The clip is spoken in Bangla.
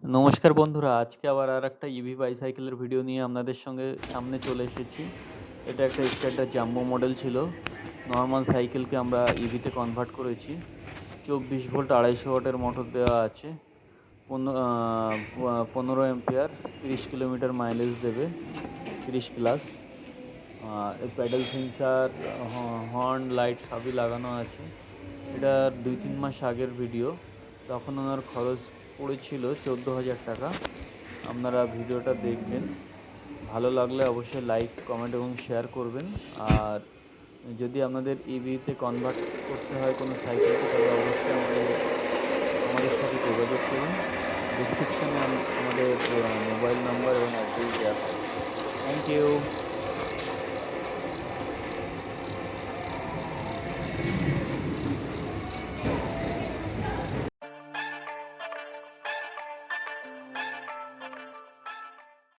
নমস্কার বন্ধুরা, আজকে আবার আরেকটা ইভি বাইসাইকেলের ভিডিও নিয়ে আপনাদের সামনে চলে এসেছি। এটা একটা স্ট্যান্ডার্ড জাম্বো মডেল ছিল। নরমাল সাইকেলকে আমরা ইভিতে কনভার্ট করেছি। 24 ভোল্ট 250 ওয়াটের মোটর দেওয়া আছে। 15 অ্যাম্পিয়ার, 30 কিলোমিটার মাইলেজ দেবে, 30 plus. Pedal sensor, horn, light সবই লাগানো আছে। এটা 2-3 মাস আগের ভিডিও। তখন ওনার খরচ পড়েছিল 14,000 টাকা। আপনারা ভিডিওটা দেখবেন। ভালো লাগলে অবশ্যই লাইক, কমেন্ট এবং শেয়ার করবেন। আর যদি আপনাদের ইভিতে কনভার্ট করতে হয় কোনো সাইকেলকে, তাহলে অবশ্যই আমাদের সাথে যোগাযোগ করুন। ডেসক্রিপশনে আমাদের মোবাইল নাম্বার এবং অ্যাড্রেস দেওয়া থাকবে। Thank you.